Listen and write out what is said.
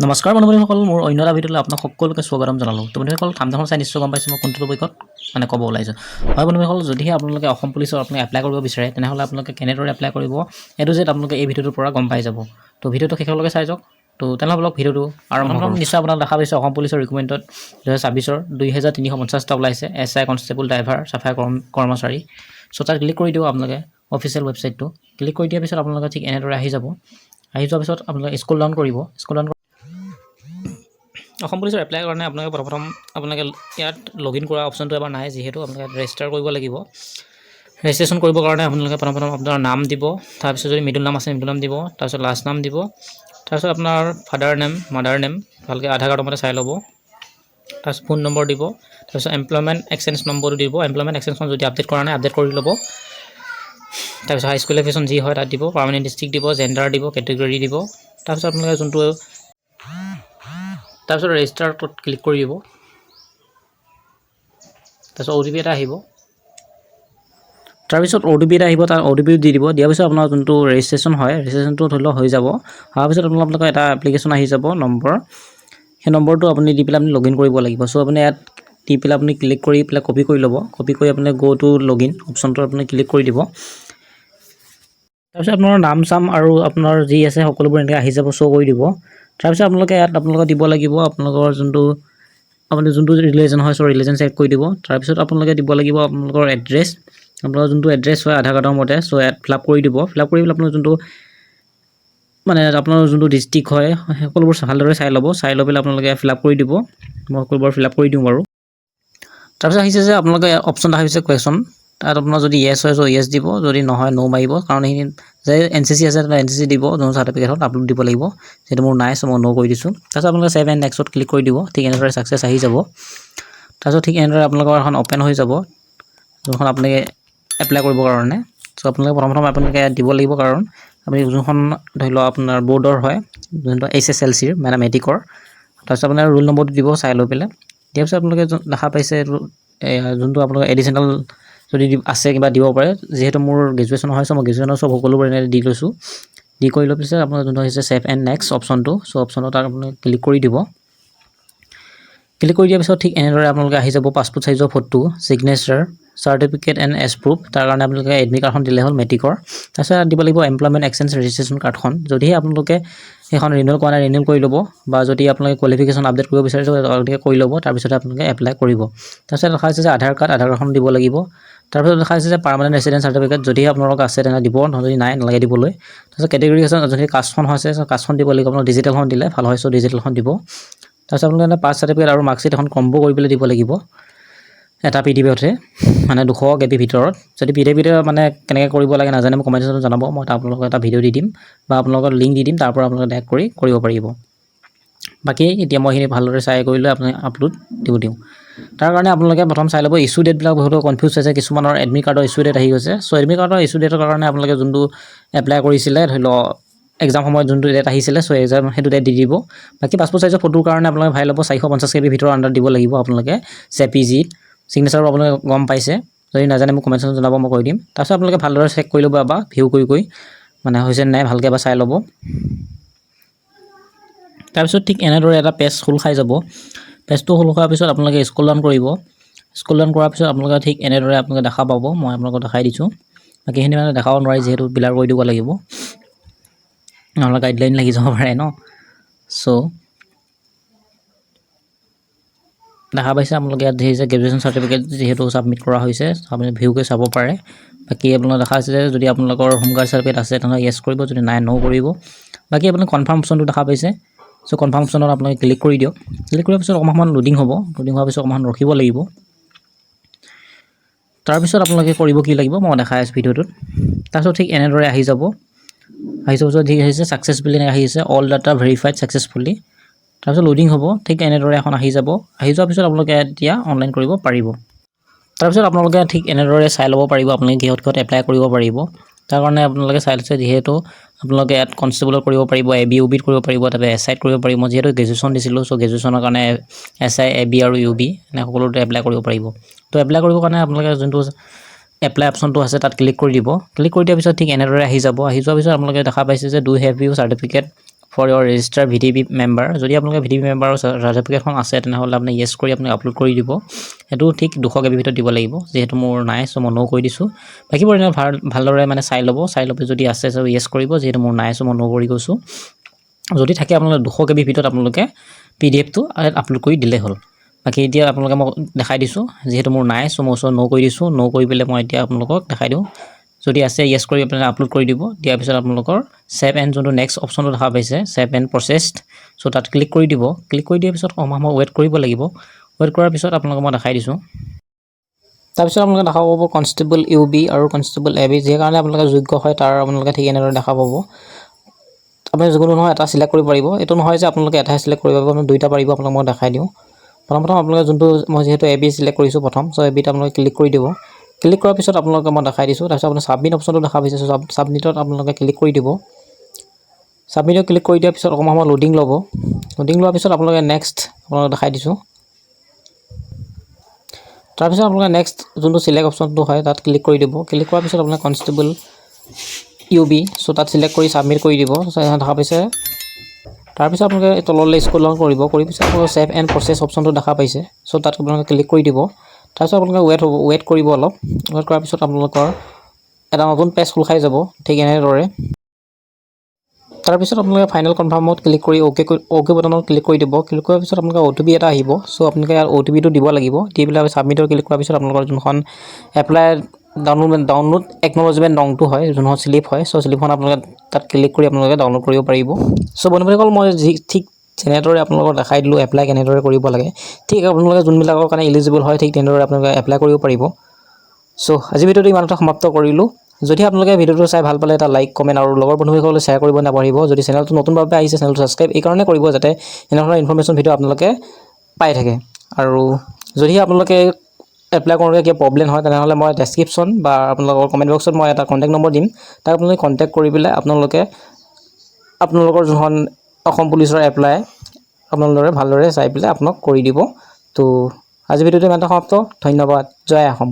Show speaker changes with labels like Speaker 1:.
Speaker 1: নমস্কাৰ বন্ধুসকল, মোৰ অন্য এটা ভিডিঅ'লৈ আপোনাক সকলোকে স্বাগতম জনালোঁ। তো বন্ধুসকল, কামখন চাই নিশ্চয় গম পাইছে মই কোনটো টপিকত ক'ব ওলাইছোঁ। হয় বন্ধুসকল, যদিহে আপোনালোকে অসম পুলিচৰ এপ্লাই কৰিব বিচাৰে তেনেহ'লে আপোনালোকে কেনেদৰে এপ্লাই কৰিব এইটো যে আপোনালোকে এই ভিডিঅ'টোৰ পৰা গম পাই যাব। তো ভিডিঅ'টো শেষলৈকে চাই যাওক। তো তেনেহ'লে ভিডিঅ'টো আৰম্ভ কৰোঁ। নিশ্চয় আপোনাক দেখা পাইছে অসম পুলিচৰ ৰিক্ৰুটমেণ্টত 2026 2350টা ওলাইছে। SI কনষ্টেবল, ড্ৰাইভাৰ, চাফাই কৰ্মচাৰী। চ' তাত ক্লিক কৰি দিওঁ আপোনালোকে অফিচিয়েল ৱেবছাইটটো। ক্লিক কৰি দিয়াৰ পিছত আপোনালোকে ঠিক এনেদৰে আহি যাব। আহি যোৱাৰ পিছত আপোনালোকে স্ক্ৰল ডাউন কৰিব। অসম পুলিচৰ এপ্লাই কাৰণে আপোনালোকে প্ৰথম আপোনালোকে ইয়াত লগইন কৰা অপশ্যনটো এবাৰ নাই, যিহেতু আপোনালোকে ৰেজিষ্টাৰ কৰিব লাগিব। ৰেজিষ্ট্ৰেশ্যন কৰিবৰ কাৰণে আপোনালোকে প্ৰথম আপোনাৰ নাম দিব, তাৰপিছত যদি মিডল নাম আছে মিডল নাম দিব, তাৰপিছত লাষ্ট নাম দিব, তাৰপিছত আপোনাৰ ফাদাৰ নেম, মাদাৰ নেম ভালকৈ আধাৰ কাৰ্ডৰ মতে চাই ল'ব, তাৰপিছত ফোন নম্বৰ দিব, তাৰপিছত এমপ্লয়মেণ্ট এক্সচেঞ্জ নম্বৰটো দিব। এমপ্লয়মেণ্ট এক্সচেঞ্জখন যদি আপডেট কৰা নাই আপডেট কৰি ল'ব। তাৰপিছত হাই স্কুল এফিচন যি হয় তাত দিব, পাৰ্মানেণ্ট ডিষ্ট্ৰিক্ট দিব, জেণ্ডাৰ দিব, কেটেগৰী দিব, তাৰপিছত আপোনালোকে যোনটো তাৰপিছত ৰেজিষ্টাৰটোত ক্লিক কৰি দিব। তাৰপিছত OTP এটা আহিব। তাৰপিছত OTP এটা আহিব, তাৰ OTP দি দিব। দিয়াৰ পিছত আপোনাৰ যোনটো ৰেজিষ্ট্ৰেশ্যন হয় ৰেজিষ্ট্ৰেশ্যনটো ধৰি লওক হৈ যাব। হোৱাৰ পিছত আপোনালোকৰ এটা এপ্লিকেশ্যন আহি যাব নম্বৰ, সেই নম্বৰটো আপুনি দি পেলাই আপুনি লগইন কৰিব লাগিব। চ' আপুনি ইয়াত দি পেলাই আপুনি ক্লিক কৰি পেলাই কপি কৰি ল'ব। কপি কৰি আপুনি গো টু লগইন অপশ্যনটো আপুনি ক্লিক কৰি দিব। তাৰপিছত আপোনাৰ নাম চাম আৰু আপোনাৰ যি আছে সকলোবোৰ এনেকৈ আহি যাব, শ্ব' কৰি দিব। তাৰপিছত আপোনালোকে ইয়াত দিব লাগিব আপোনালোকৰ আপুনি যোনটো ৰিলিজন হয়, চ' ৰিলিজন চেক কৰি দিব। তাৰপিছত আপোনালোকে দিব লাগিব আপোনালোকৰ এড্ৰেছ, আপোনালোকৰ যোনটো এড্ৰেছ হয় আধাৰ কাৰ্ডৰ মতে, চ' ইয়াত ফিল আপ কৰি দিব। ফিল আপ কৰি পেলাই আপোনাৰ যোনটো আপোনাৰ যোনটো ডিষ্ট্ৰিক্ট হয় সকলোবোৰ ভালদৰে চাই ল'ব। চাই লৈ পেলাই আপোনালোকে ফিল আপ কৰি দিব। মই সকলোবোৰ ফিল আপ কৰি দিওঁ বাৰু। তাৰপিছত আহিছে যে আপোনালোকে অপশ্যন আহিছে কুৱেশ্যন, তাত আপোনাৰ যদি য়েছ হয় চ' য়েছ দিব, যদি নহয় ন' মাৰিব। কাৰণ সেইখিনি যে NCC আছে তাত NCC দিব, যোন চাৰ্টিফিকেটত আপলোড দিব লাগিব। যিহেতু মোৰ নাই চ' মই ন' কৰি দিছোঁ। তাৰপিছত আপোনালোকে ছেভ এণ্ড নেক্সটত ক্লিক কৰি দিব। ঠিক এনেদৰে ছাকচেছ আহি যাব। তাৰপিছত ঠিক এনেদৰে আপোনালোকৰ এখন অ'পেন হৈ যাব, যোনখন আপুনি এপ্লাই কৰিবৰ কাৰণে। চ' আপোনালোকে প্ৰথম আপোনালোকে দিব লাগিব, কাৰণ আপুনি যোনখন ধৰি লওক আপোনাৰ বৰ্ডৰ হয়, যোনটো HSLCৰ মানে মেট্ৰিকৰ। তাৰপিছত আপোনাৰ ৰোল নম্বৰটো দিব চাই লৈ পেলাই। দিয়াৰ পিছত আপোনালোকে দেখা পাইছে যোনটো আপোনালোকৰ এডিশ্যনেল যদি আছে কিবা দিব পাৰে। যিহেতু মোৰ গ্ৰেজুৱেশ্যন হয় চ' মই গ্ৰেজুৱেশ্যনৰ চব সকলোবোৰ এনেকৈ দি লৈছোঁ। দি কৰি লোৱাৰ পিছত আপোনাৰ যোনটো হৈছে ছেভ এণ্ড নেক্সট অপশ্যনটো, চ' অপশ্যনত তাত আপুনি ক্লিক কৰি দিব। ক্লিক কৰি দিয়াৰ পিছত ঠিক এনেদৰে আপোনালোকে আহি যাব পাছপোৰ্ট চাইজৰ photo, signature, certificate and age proof. তাৰ কাৰণে আপোনালোকে এডমিট কাৰ্ডখন দিলে হ'ল মেট্ৰিকৰ। তাৰপিছত দিব লাগিব এমপ্লয়মেণ্ট এক্সচেঞ্জ ৰেজিষ্ট্ৰেশ্যন কাৰ্ডখন। যদিহে আপোনালোকে সেইখন ৰিনিউল কৰা নাই ৰিনিউল কৰি ল'ব, বা যদি আপোনালোকে কোৱালিফিকেশ্যন আপডেট কৰিব বিচাৰিছে তেওঁলোকে কৰি ল'ব। তাৰপিছত আপোনালোকে এপ্লাই কৰিব। তাৰপিছত দেখা হৈছে যে আধাৰ কাৰ্ডখন দিব লাগিব। তাৰপিছত দেখা হৈছে যে পাৰ্মানেণ্ট ৰেচিডেণ্ট চাৰ্টিফিকেট, যদিহে আপোনালোকৰ আছে তেনেহ'লে দিব, যদি নাই নালাগে দিবলৈ। তাৰপিছত কেটেগৰী আছে, যদি কাষ্টখন হৈছে কাষ্টখন দিব লাগিব। আপোনালোক ডিজিটেলখন দিলে ভাল হয়, চ' ডিজিটেলখন দিব। তাৰপিছত আপোনালোকে পাছ চাৰ্টিফিকেট আৰু মাৰ্কশ্বিট এখন কম্ব কৰি পেলাই দিব লাগিব এটা PDFতে, মানে 200 KB ভিতৰত। যদি PDFতে কেনেকৈ কৰিব লাগে নাজানে মোক কমেণ্ট ছেকশ্যনত জনাব, মই আপোনালোকক এটা ভিডিঅ' দি দিম বা আপোনালোকৰ লিংক দি দিম, তাৰ পৰা আপোনালোকে ডাইৰেক্ট কৰিব পাৰিব। বাকী এতিয়া মই সেইখিনি ভালদৰে চাই কৰি লৈ আপুনি আপলোড দিওঁ। তাৰ কাৰণে আপোনালোকে প্ৰথম চাই ল'ব ইছ্যু ডেটবিলাক। বহুতো কনফিউজ হৈছে, কিছুমানৰ এডমিট কাৰ্ডৰ ইছ্যু ডেট আহি গৈছে। চ' এডমিট কাৰ্ডৰ ইছ্যু ডেটৰ কাৰণে আপোনালোকে যোনটো এপ্লাই কৰিছিলে ধৰি লওক এক্সাম সময়ত যোনটো ডেট আহিছিলে, চ' এক্সাম সেইটো ডেট দি দিব। বাকী পাছপোৰ্ট চাইজৰ ফটোৰ কাৰণে আপোনালোকে ভাই ল'ব 450 KB ভিতৰৰ আণ্ডাৰ দিব লাগিব আপোনালোকে। JPG ছিগনেচাৰো আপোনালোকে গম পাইছে, যদি নাজানে মোক কমেণ্ট ছেকশ্যনত জনাব, মই কৈ দিম। তাৰপিছত আপোনালোকে ভালদৰে চেক কৰি ল'ব বা ভিউ কৰি হৈছে নাই ভালকৈ এবাৰ চাই ল'ব। তাৰপিছত ঠিক এনেদৰে এটা পেজ খোল খাই যাব। পেজটো খোল খোৱাৰ পিছত আপোনালোকে স্ক্ৰল ডাউন কৰিব। স্ক্ৰল ডাউন কৰাৰ পিছত আপোনালোকে ঠিক এনেদৰে আপোনালোকে দেখা পাব। মই আপোনালোকক দেখাই দিছোঁ। বাকীখিনি দেখাব নোৱাৰি, যিহেতু বিলাৰ কৰি দিব লাগিব, নহ'লে গাইডলাইন লাগি যাব পাৰে ন। চ' দেখা পাইছে আপোনালোকে ইয়াত দেখিছে গ্ৰেজুৱেশ্যন চাৰ্টিফিকেট যিহেতু ছাবমিট কৰা হৈছে, আপুনি ভিউ কৰি চাব পাৰে। বাকী আপোনালোকে দেখা হৈছে যে যদি আপোনালোকৰ হোমগাৰ্ড চাৰ্টিফিকেট আছে তেনেহ'লে য়েছ কৰিব, যদি নাই ন' কৰিব। বাকী আপুনি কনফাৰ্ম অপশ্যনটো দেখা পাইছে। চ' কনফাৰ্ম অপশ্যনত আপোনালোকে ক্লিক কৰি দিয়ক। ক্লিক কৰাৰ পিছত অকণমান লোডিং হ'ব। লোডিং হোৱাৰ পিছত অকণমান ৰখিব লাগিব। তাৰপিছত আপোনালোকে কৰিব কি লাগিব মই দেখাই আছোঁ ভিডিঅ'টোত। তাৰপিছত ঠিক এনেদৰে আহি যাব। আহি যোৱাৰ পিছত ঠিক আহিছে ছাকচেছফুলি আহি আছে, অল ডাটা ভেৰিফাইড ছাকচেছফুলি। তাৰপিছত লোডিং হ'ব। ঠিক এনেদৰে এখন আহি যাব। আহি যোৱাৰ পিছত আপোনালোকে এতিয়া অনলাইন কৰিব পাৰিব। তাৰপিছত আপোনালোকে ঠিক এনেদৰে চাই ল'ব পাৰিব আপুনি কিহত এপ্লাই কৰিব পাৰিব। তাৰ কাৰণে আপোনালোকে চাই লৈছে, যিহেতু আপোনালোকে ইয়াত কনষ্টেবলত কৰিব পাৰিব, AB UBত কৰিব পাৰিব, তাৰপৰা SIত কৰিব পাৰিব। মই যিহেতু গ্ৰেজুৱেশ্যন দিছিলোঁ, চ' গ্ৰেজুৱেশ্যনৰ কাৰণে SI AB আৰু UB এনে সকলোতে এপ্লাই কৰিব পাৰিব। তো এপ্লাই কৰিবৰ কাৰণে আপোনালোকে যোনটো এপ্লাই অপশ্যনটো আছে তাত ক্লিক কৰি দিব। ক্লিক কৰি দিয়াৰ পিছত ঠিক এনেদৰে আহি যাব। আহি যোৱাৰ পিছত আপোনালোকে দেখা পাইছে যে do have you certificate for your register VDP member যদি আপোনালোকে VDP মেম্বাৰৰ চাৰ্টিফিকেটখন আছে তেনেহ'লে আপুনি য়েছ কৰি আপুনি আপলোড কৰি দিব সেইটো ঠিক 200 KB ভিতৰত দিব লাগিব যেহেতু মোৰ নাই চ' মই ন' কৰি দিছোঁ বাকীবোৰ এনে ভালদৰে মানে চাই ল'ব যদি আছে চ' য়েছ কৰিব যিহেতু মোৰ নাই চ' মই ন' কৰি গৈছোঁ যদি থাকে আপোনালোকে 200 KB ভিতৰত আপোনালোকে PDF-টো আপলোড কৰি দিলে হ'ল বাকী এতিয়া আপোনালোকে মই দেখাই দিছোঁ যেহেতু মোৰ নাই চ' মই ন' কৰি দিছোঁ ন' কৰি পেলাই মই এতিয়া আপোনালোকক দেখাই দিওঁ যদি আছে য়েছ কৰি আপোনালোকে আপলোড কৰি দিব দিয়াৰ পিছত আপোনালোকৰ সেভ এণ্ড যোনটো নেক্সট অপশ্যনটো দেখা পাইছে সেভ এণ্ড প্ৰচেছড চ' তাত ক্লিক কৰি দিব ক্লিক কৰি দিয়াৰ পিছত অমাহ মই ৱেইট কৰিব লাগিব ৱেইট কৰাৰ পিছত আপোনালোকক মই দেখাই দিছোঁ তাৰপিছত আপোনালোকে দেখা পাব কনষ্টেবল UB আৰু কনষ্টেবল AB যি কাৰণে আপোনালোকে যোগ্য হয় তাৰ আপোনালোকে ঠিক এনেদৰে দেখা পাব আপুনি যিকোনো নহয় এটা সিলেক্ট কৰিব পাৰিব এইটো নহয় যে আপোনালোকে এটাই সিলেক্ট কৰিব পাৰিব দুইটা পাৰিব আপোনাক মই দেখাই দিওঁ প্ৰথম আপোনালোকে যোনটো মই যেহেতু AB সিলেক্ট কৰিছোঁ প্ৰথম চ' ABত আপোনালোকে ক্লিক কৰি দিব ক্লিক কৰাৰ পিছত আপোনালোকে মই দেখাই দিছোঁ তাৰপিছত আপুনি সাবমিট অপশ্যনটো দেখা পাইছে সাবমিটত আপোনালোকে ক্লিক কৰি দিব সাবমিটত ক্লিক কৰি দিয়াৰ পিছত অকণমান সময় লোডিং ল'ব লোডিং লোৱাৰ পিছত আপোনালোকে নেক্সট আপোনালোকে দেখাই দিছোঁ তাৰপিছত আপোনালোকে নেক্সট যোনটো সিলেক্ট অপশ্যনটো হয় তাত ক্লিক কৰি দিব ক্লিক কৰাৰ পিছত আপোনালোকে কনষ্টেবল UB চ' তাত সিলেক্ট কৰি সাবমিট কৰি দিব দেখা পাইছে তাৰপিছত আপোনালোকে তললৈ স্ক্ৰল ডাউন কৰিব কৰি পিছত আপোনালোকে সেভ এণ্ড প্ৰচেছ অপশ্যনটো দেখা পাইছে চ' তাত আপোনালোকে ক্লিক কৰি দিব তাৰপিছত আপোনালোকে ৱেইট কৰিব অলপ ৱেইট কৰাৰ পিছত আপোনালোকৰ এটা নতুন পেজ খোল খাই যাব ঠিক এনেদৰে তাৰপিছত আপোনালোকে ফাইনেল কনফাৰ্মত ক্লিক কৰি অ'কে বটনত ক্লিক কৰি দিব ক্লিক কৰাৰ পিছত আপোনালোকে OTP এটা আহিব চ' আপোনালোকে ইয়াৰ OTPটো দিব লাগিব দি পেলাই সাবমিটৰ ক্লিক কৰাৰ পিছত আপোনালোকৰ যোনখন এপ্লাই ডাউনলোড একনলেজমেণ্ট নংটো হয় যোনখন শ্লিপ হয় চ' শ্লিপখন আপোনালোকে তাত ক্লিক কৰি আপোনালোকে ডাউনলোড কৰিব পাৰিব চ' বন্ধুসকল মই ঠিক যেনেদৰে আপোনালোকক দেখাই দিলোঁ এপ্লাই কেনেদৰে কৰিব লাগে ঠিক আপোনালোকে যোনবিলাকৰ কাৰণে এলিজিবল হয় ঠিক তেনেদৰে আপোনালোকে এপ্লাই কৰিব পাৰিব চ' আজি ভিডিঅ'টো ইমানতে সমাপ্ত কৰিলোঁ যদি আপোনালোকে ভিডিঅ'টো চাই ভাল পালে এটা লাইক কমেণ্ট আৰু লগৰ বন্ধুসকললৈ শ্বেয়াৰ কৰিব নাপাহৰিব যদি চেনেলটো নতুনভাৱে আহিছে চেনেলটো ছাবস্ক্ৰাইব এই কাৰণে কৰিব যাতে এনেধৰণৰ ইনফৰমেশ্যন ভিডিঅ' আপোনালোকে পাই থাকে আৰু যদি আপোনালোকে এপ্লাই কৰোঁতে কিবা প্ৰব্লেম হয় তেনেহ'লে মই ডেছক্ৰিপশ্যন বা আপোনালোকৰ কমেণ্ট বক্সত মই এটা কণ্টেক্ট নম্বৰ দিম তাক আপোনালোকে কণ্টেক্ট কৰি পেলাই আপোনালোকৰ যোনখন অসম পুলিচৰ এপ্লাই আপোনালোকে ভালদৰে চাই পেলাই আপোনাক কৰি দিব তো আজি ভিডিঅ'টো ইমানতে সমাপ্ত ধন্যবাদ জয় অসম